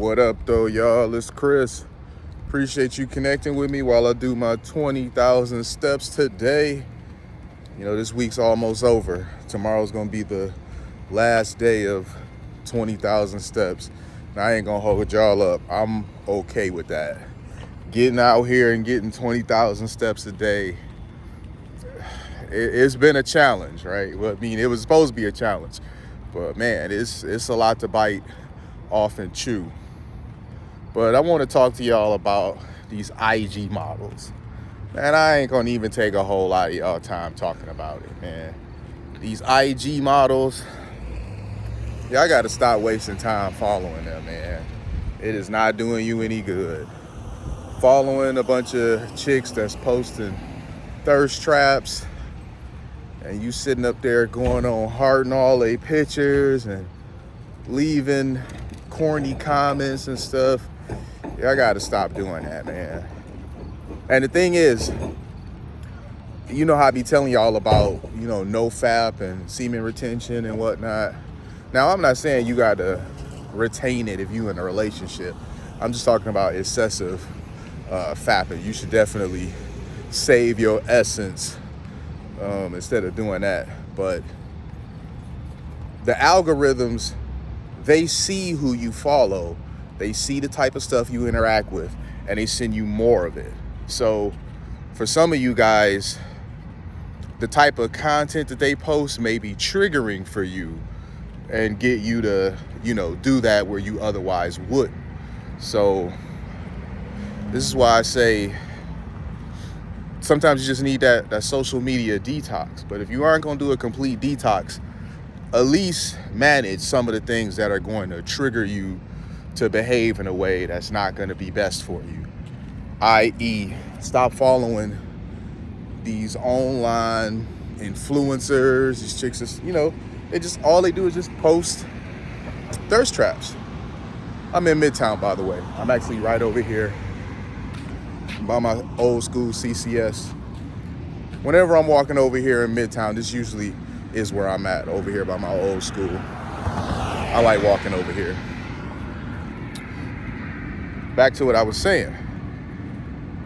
What up, though, y'all? It's Chris. Appreciate you connecting with me while I do my 20,000 steps today. You know, this week's almost over. Tomorrow's going to be the last day of 20,000 steps. Now, I ain't going to hold y'all up. I'm okay with that. Getting out here and getting 20,000 steps a day, it's been a challenge, right? Well, I mean, it was supposed to be a challenge. But, man, it's a lot to bite off and chew. But I want to talk to y'all about these IG models. Man, I ain't going to even take a whole lot of y'all time talking about it, man. These IG models, y'all got to stop wasting time following them, man. It is not doing you any good. Following a bunch of chicks that's posting thirst traps, and you sitting up there going on hearting all they pictures and leaving corny comments and stuff. I gotta stop doing that, man. And the thing is, you know how I be telling y'all about, NoFap and semen retention and whatnot. Now, I'm not saying you gotta retain it if you in a relationship. I'm just talking about excessive fapping. You should definitely save your essence instead of doing that. But the algorithms, they see who you follow. They see the type of stuff you interact with, and they send you more of it. So for some of you guys, the type of content that they post may be triggering for you and get you to, do that where you otherwise wouldn't. So this is why I say sometimes you just need that social media detox. But if you aren't going to do a complete detox, at least manage some of the things that are going to trigger you to behave in a way that's not going to be best for you. I.e., stop following these online influencers, these chicks, all they do is just post thirst traps. I'm in Midtown, by the way. I'm actually right over here by my old school CCS. Whenever I'm walking over here in Midtown, this usually is where I'm at, over here by my old school. I like walking over here. Back to what I was saying.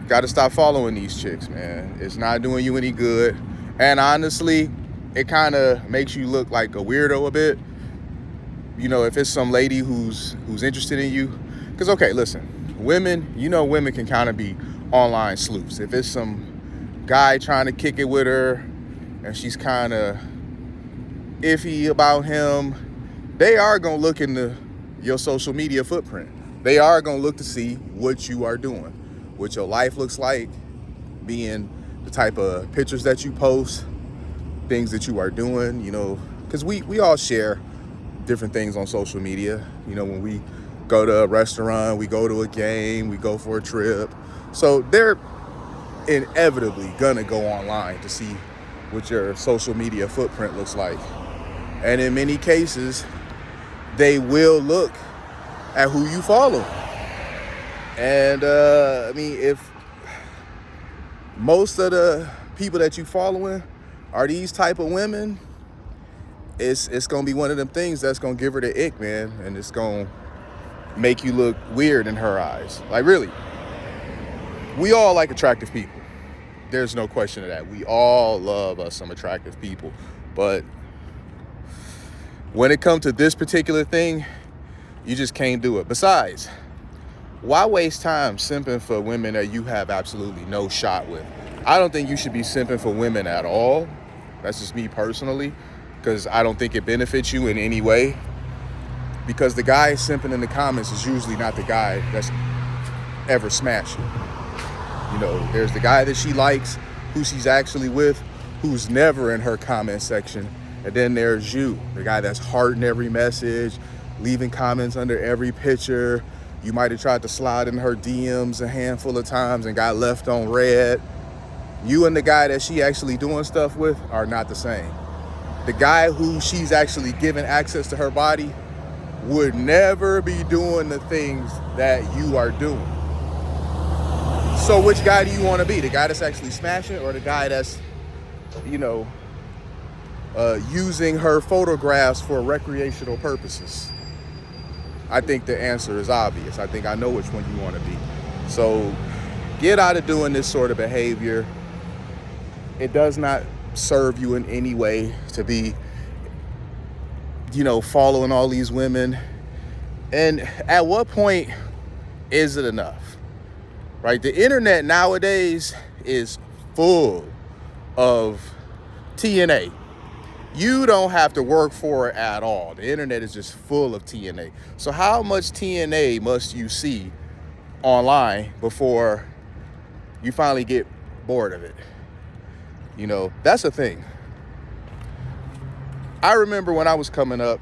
Got to stop following these chicks, man. It's not doing you any good. And honestly, it kind of makes you look like a weirdo a bit. If it's some lady who's interested in you. Because, okay, listen, women can kind of be online sleuths. If it's some guy trying to kick it with her and she's kind of iffy about him, they are going to look into your social media footprint. They are going to look to see what you are doing, what your life looks like, being the type of pictures that you post, things that you are doing, because we all share different things on social media. When we go to a restaurant, we go to a game, we go for a trip. So they're inevitably going to go online to see what your social media footprint looks like. And in many cases, they will look at who you follow. And if most of the people that you following are these type of women, it's gonna be one of them things that's gonna give her the ick, man, and it's gonna make you look weird in her eyes. Like, really, we all like attractive people. There's no question of that. We all love us some attractive people. But when it comes to this particular thing, you just can't do it. Besides, why waste time simping for women that you have absolutely no shot with? I don't think you should be simping for women at all. That's just me personally, because I don't think it benefits you in any way. Because the guy simping in the comments is usually not the guy that's ever smashed you. There's the guy that she likes, who she's actually with, who's never in her comment section. And then there's you, the guy that's hearting every message, leaving comments under every picture. You might have tried to slide in her DMs a handful of times and got left on red. You and the guy that she actually doing stuff with are not the same. The guy who she's actually giving access to her body would never be doing the things that you are doing. So which guy do you want to be? The guy that's actually smashing, or the guy that's, using her photographs for recreational purposes? I think the answer is obvious. I think I know which one you want to be. So get out of doing this sort of behavior. It does not serve you in any way to be, following all these women. And at what point is it enough? Right? The internet nowadays is full of TNA. You don't have to work for it at all. The internet is just full of TNA. So how much TNA must you see online before you finally get bored of it? That's the thing. I remember when I was coming up,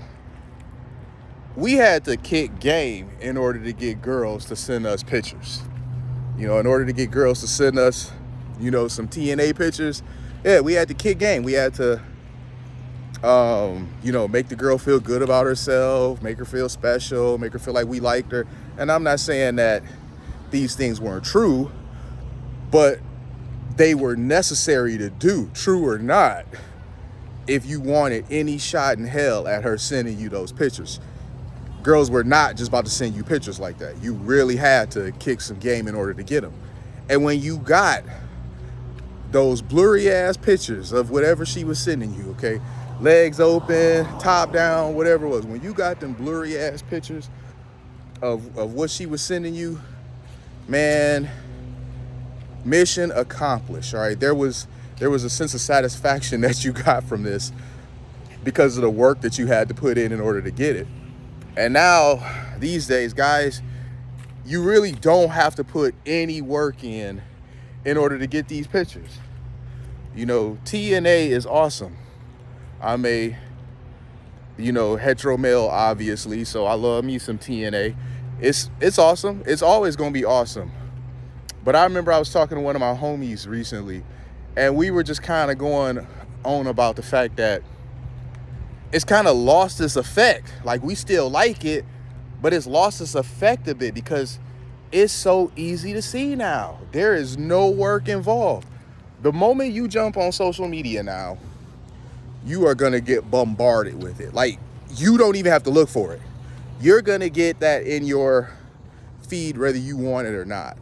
we had to kick game in order to get girls to send us pictures. In order to get girls to send us, some TNA pictures, we had to kick game. We had to, make the girl feel good about herself, make her feel special, make her feel like we liked her. And I'm not saying that these things weren't true, but they were necessary to do, true or not, if you wanted any shot in hell at her sending you those pictures. Girls were not just about to send you pictures like that. You really had to kick some game in order to get them. And when you got those blurry ass pictures of whatever she was sending you, okay, legs open, top down, whatever it was, when you got them blurry ass pictures of what she was sending you, man, mission accomplished. All right, there was a sense of satisfaction that you got from this because of the work that you had to put in order to get it. And now these days, guys, you really don't have to put any work in order to get these pictures. TNA is awesome. I'm a hetero male, obviously, so I love me some TNA. It's awesome. It's always gonna be awesome. But I remember I was talking to one of my homies recently, and we were just kind of going on about the fact that it's kind of lost its effect. Like, we still like it, but it's lost its effect a bit because it's so easy to see now. There is no work involved. The moment you jump on social media now, you are gonna get bombarded with it. Like, you don't even have to look for it. You're gonna get that in your feed whether you want it or not.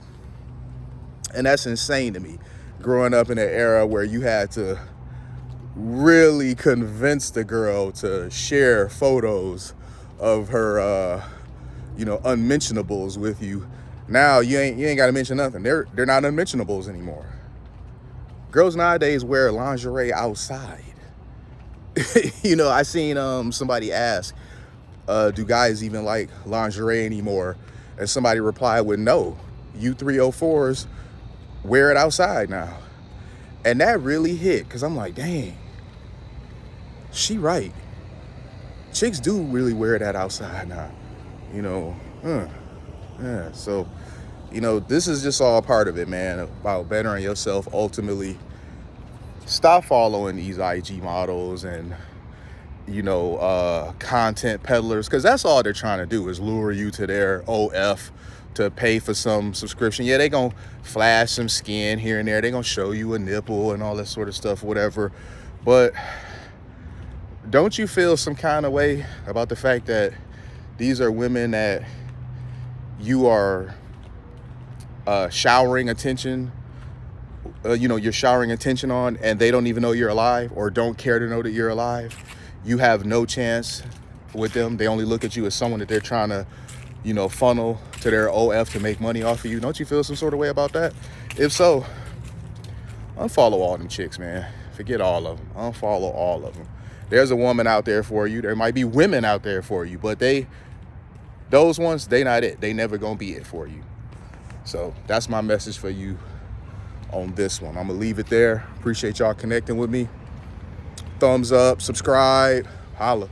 And that's insane to me. Growing up in an era where you had to really convince the girl to share photos of her, unmentionables with you. Now you ain't got to mention nothing. They're not unmentionables anymore. Girls nowadays wear lingerie outside. I seen somebody ask, do guys even like lingerie anymore? And somebody replied with no. You 304s wear it outside now. And that really hit, because I'm like, dang, she right. Chicks do really wear that outside now. Yeah, so, this is just all part of it, man, about bettering yourself ultimately. Stop following these IG models and, content peddlers, because that's all they're trying to do is lure you to their OF to pay for some subscription. Yeah, they gonna flash some skin here and there. They gonna show you a nipple and all that sort of stuff, whatever. But don't you feel some kind of way about the fact that these are women that you are showering attention, you're showering attention on, and they don't even know you're alive or don't care to know that you're alive? You have no chance with them. They only look at you as someone that they're trying to, funnel to their OF to make money off of you. Don't you feel some sort of way about that? If so, unfollow all them chicks, man. Forget all of them. Unfollow all of them. There's a woman out there for you. There might be women out there for you, but those ones, they not it. They never gonna be it for you. So that's my message for you on this one. I'm gonna leave it there. Appreciate y'all connecting with me. Thumbs up, subscribe, holla.